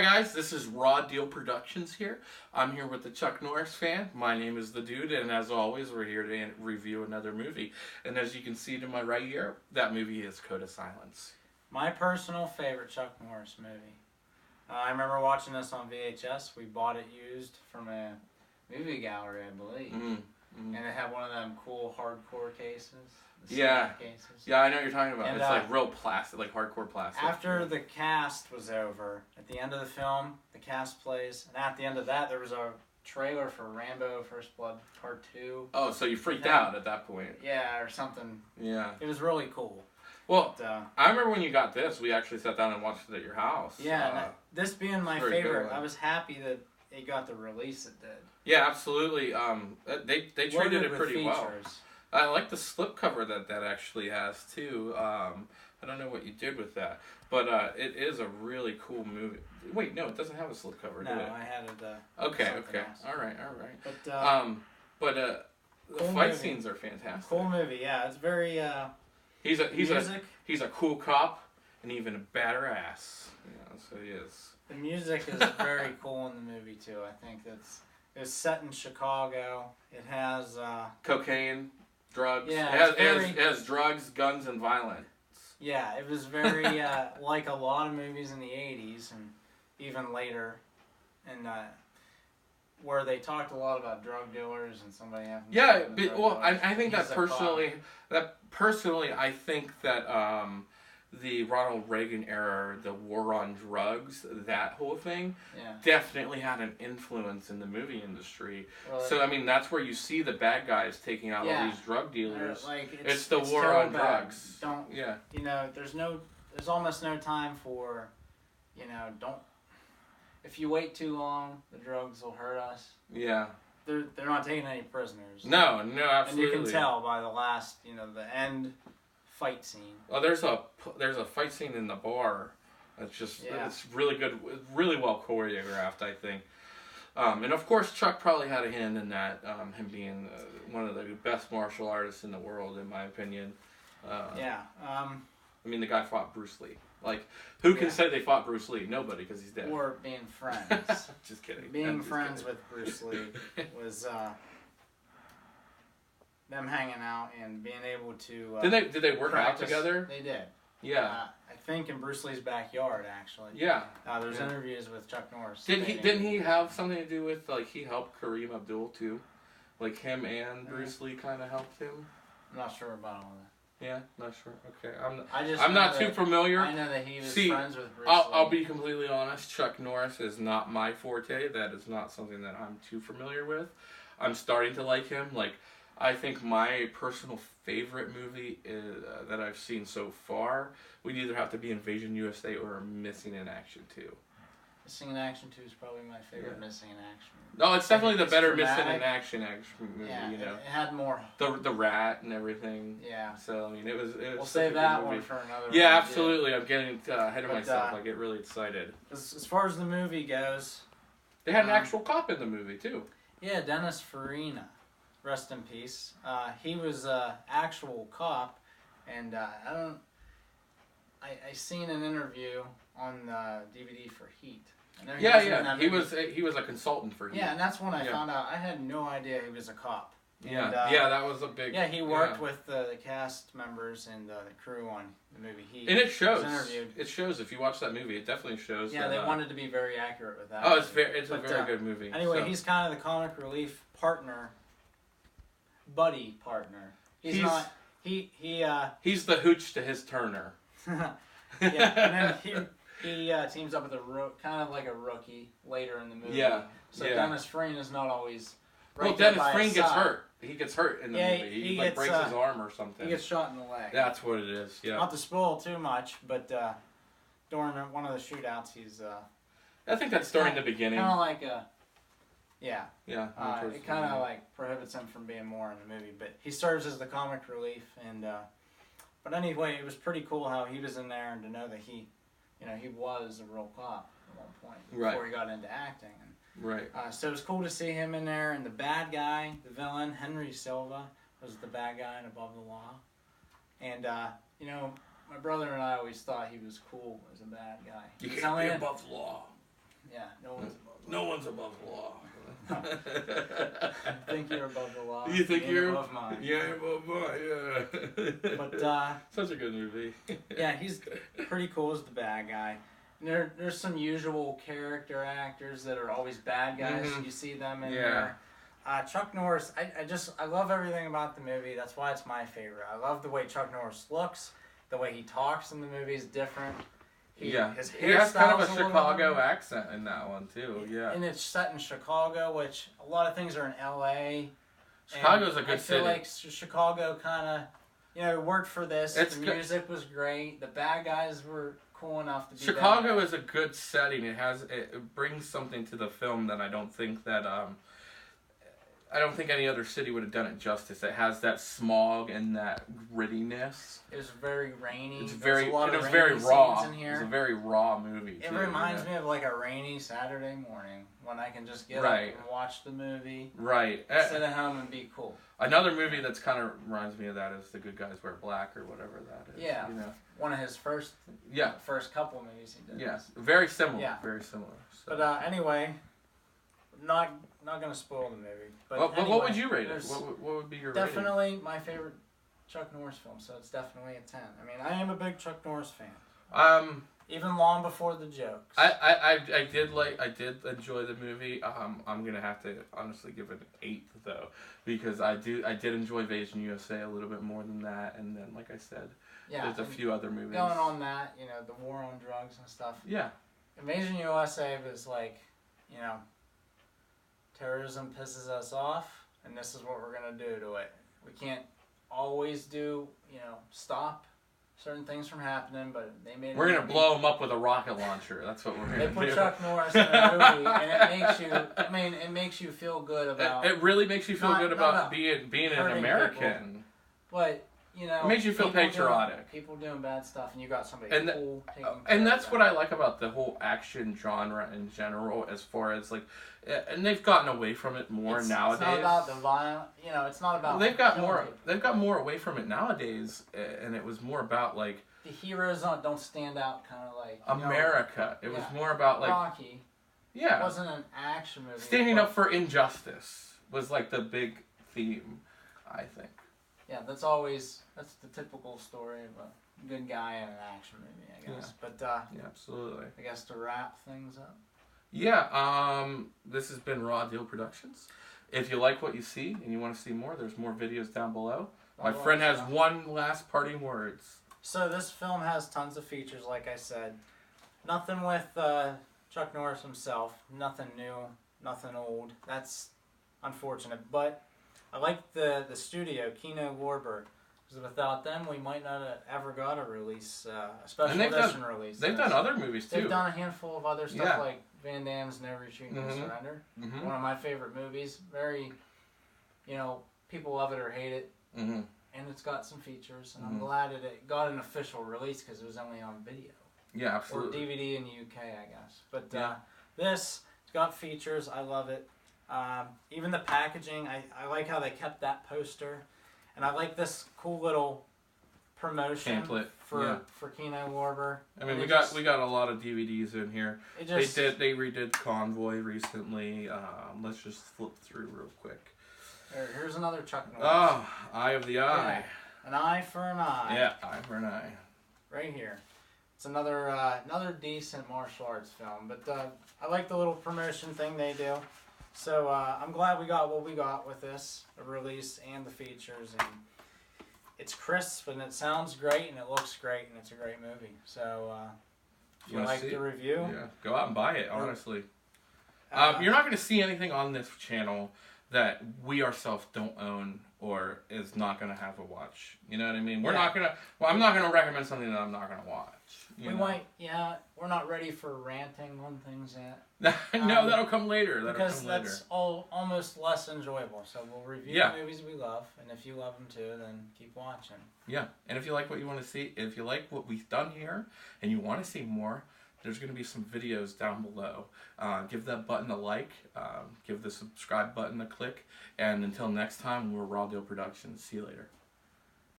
guys, this is Raw Deal Productions here. I'm here with the Chuck Norris fan. My name is The Dude, and as always, we're here to review another movie. And as you can see to my right here, that movie is Code of Silence. My personal favorite Chuck Norris movie. I remember watching this on VHS. We bought it used from a movie gallery, I believe. And it had one of them cool hardcore cases. Yeah. Cases. Yeah, I know what you're talking about. And, it's like real plastic, like hardcore plastic. After the cast was over, at the end of the film, the cast plays, and at the end of that, there was a trailer for Rambo First Blood Part 2. Oh, so you freaked out at that point. Yeah, or something. Yeah. It was really cool. Well, I remember when you got this, we actually sat down and watched it at your house. Yeah, this being my favorite, I was happy that it got the release it did. Yeah, absolutely. They treated it pretty well. I like the slipcover that actually has too. I don't know what you did with that, but it is a really cool movie. Wait, no, it doesn't have a slipcover. No, do it? I had it. Okay. Else. All right. But the cool fight movie. scenes are fantastic. Cool movie, yeah. It's very. He's music. He's a cool cop and even a badder ass. Yeah, so he is. The music is very cool in the movie too. I think it's set in Chicago. It has cocaine, drugs. Yeah, it has drugs, guns, and violence. Yeah, it was very like a lot of movies in the '80s and even later, and where they talked a lot about drug dealers and somebody having. Yeah, well, I think that personally, I think that the Ronald Reagan era, the war on drugs, that whole thing, definitely had an influence in the movie industry. Well, so I mean, that's where you see the bad guys taking out all these drug dealers. It's the war on drugs. You know, there's almost no time for, if you wait too long, the drugs will hurt us. Yeah. They're not taking any prisoners. No, absolutely. And you can tell by the last, the end fight scene. Oh, there's a fight scene in the bar. It's just it's really good, really well choreographed, I think. And of course, Chuck probably had a hand in that. Him being one of the best martial artists in the world, in my opinion. I mean, the guy fought Bruce Lee. Like, who can say they fought Bruce Lee? Nobody, because he's dead. Or being friends. Just kidding. Being friends with Bruce Lee was them hanging out and being able to. Did they work out together? They did. Yeah. I think in Bruce Lee's backyard, actually. Yeah. There's interviews with Chuck Norris. Didn't he have something to do with, like, he helped Kareem Abdul too? Like, him and Bruce Lee kind of helped him? I'm not sure about all that. Yeah, not sure. Okay, I'm not too familiar. I know that he was friends with Bruce Lee. I'll be completely honest. Chuck Norris is not my forte. That is not something that I'm too familiar with. I'm starting to like him. Like, I think my personal favorite movie that I've seen so far would either have to be Invasion USA or Missing in Action 2. Missing in Action 2 is probably my favorite Missing in Action movie. No, it's definitely the better Missing in Action movie. Yeah, it had more. The rat and everything. Yeah. So I mean, it was. We'll save that one for another. Yeah, absolutely. I'm getting ahead of myself. I get really excited. As far as the movie goes, they had an actual cop in the movie too. Yeah, Dennis Farina, rest in peace. He was an actual cop, and I seen an interview on the DVD for Heat. He was a consultant for Heat. Yeah, and that's when I found out. I had no idea he was a cop. Yeah, and, that was a big. Yeah, he worked with the cast members and the crew on the movie Heat. And it shows. It shows if you watch that movie. It definitely shows. Yeah, they wanted to be very accurate with that. Oh, it's a very good movie. Anyway, he's kind of the comic relief buddy partner. He's not. He's the hooch to his Turner. And then he teams up with kind of like a rookie later in the movie. Yeah. So Dennis Farina is not always. Right, Dennis Farina gets hurt. He gets hurt in the movie. He breaks his arm or something. He gets shot in the leg. That's what it is. Yeah. Not to spoil too much, but during one of the shootouts, he's. I think that's during the beginning. Kind of like a. Yeah. Yeah. It kind of like prohibits him from being more in the movie, but he serves as the comic relief, and. But anyway, it was pretty cool how he was in there, and to know that he was a real cop at one point before he got into acting. Right. So it was cool to see him in there, and the bad guy, the villain, Henry Silva, was the bad guy in Above the Law. And, my brother and I always thought he was cool as a bad guy. You can't be above the law. Yeah, no one's above the law. No one's above the law. I think you're above the law. You think you're above mine. Yeah, above mine. Yeah. But such a good movie. yeah, he's pretty cool as the bad guy. And there's some usual character actors that are always bad guys. You see them in there. Chuck Norris, I love everything about the movie. That's why it's my favorite. I love the way Chuck Norris looks, the way he talks in the movie is different. He has kind of a Chicago accent in that one too. Yeah, and it's set in Chicago, which a lot of things are in L.A. Chicago's a good city. I feel like Chicago kind of, worked for this. The music was great. The bad guys were cool enough to be. Chicago is a good setting. It brings something to the film that I don't think any other city would have done it justice. It has that smog and that grittiness. It was very rainy. It was very raw. It was a very raw movie. It reminds me of like a rainy Saturday morning when I can just get up and watch the movie. Right. Sit at home and be cool. Another movie that's kind of reminds me of that is The Good Guys Wear Black or whatever that is. Yeah. One of his first couple movies he did. Yes. Very similar. Yeah. Very similar. So. But anyway, not going to spoil the movie. But anyway, what would you rate it? What would be your rating? Definitely my favorite Chuck Norris film, so it's definitely a 10. I mean, I am a big Chuck Norris fan. Even long before the jokes. I did enjoy the movie. I'm gonna have to honestly give it an 8 though, because I did enjoy Invasion USA a little bit more than that, and then like I said, there's a few other movies. Going on that, the war on drugs and stuff. Yeah. Invasion USA was like, terrorism pisses us off, and this is what we're gonna do to it. We can't always stop certain things from happening, but they made. We're gonna blow them up with a rocket launcher. That's what we're gonna do. They put Chuck Norris in a movie, and it makes you. I mean, it makes you feel good about. It really makes you feel good about being an American. People, but it makes you feel patriotic. People doing bad stuff, and you got somebody cool taking care and that's of what I like about the whole action genre in general, as far as like, and they've gotten away from it more nowadays. It's not about the violence. It's not about. They've got more. People. They've got more away from it nowadays, and it was more about like the heroes don't stand out, kind of like America. It was more about like Rocky. Yeah, it wasn't an action movie. Standing up for injustice was like the big theme, I think. Yeah, that's the typical story of a good guy in an action movie, I guess. Yeah. But yeah, absolutely. I guess to wrap things up. Yeah, this has been Raw Deal Productions. If you like what you see and you want to see more, there's more videos down below. My friend has one last parting words. So this film has tons of features, like I said. Nothing with Chuck Norris himself. Nothing new, nothing old. That's unfortunate, but I like the studio, Kino Lorber, because without them, we might not have ever got a release, a special edition release. They've done other movies, too. They've done a handful of other stuff, like Van Damme's Never Shoot No Surrender. One of my favorite movies. Very, people love it or hate it. And it's got some features, and I'm glad it got an official release, because it was only on video. Yeah, absolutely. Or DVD in the UK, I guess. But this, it's got features. I love it. Even the packaging, I like how they kept that poster, and I like this cool little promotion pamphlet for Kino Lorber. I mean, we got a lot of DVDs in here. They redid Convoy recently. Let's just flip through real quick. Here's another Chuck Norris. Oh, Eye of the Eye. Yeah. An Eye for an Eye. Yeah, Eye for an Eye. Right here. It's another decent martial arts film, but I like the little promotion thing they do. So I'm glad we got what we got with this, the release and the features, and it's crisp and it sounds great and it looks great and it's a great movie. So if you like the review, go out and buy it. Honestly, you're not going to see anything on this channel that we ourselves don't own or is not going to have a watch. You know what I mean? We're not going to. Well, I'm not going to recommend something that I'm not going to watch. We're not ready for ranting on things yet. No, that'll come later. That's almost less enjoyable. So we'll review the movies we love, and if you love them too, then keep watching. Yeah, and if you like what you want to see, if you like what we've done here, and you want to see more, there's going to be some videos down below. Give that button a like. Give the subscribe button a click. And until next time, we're Raw Deal Productions. See you later.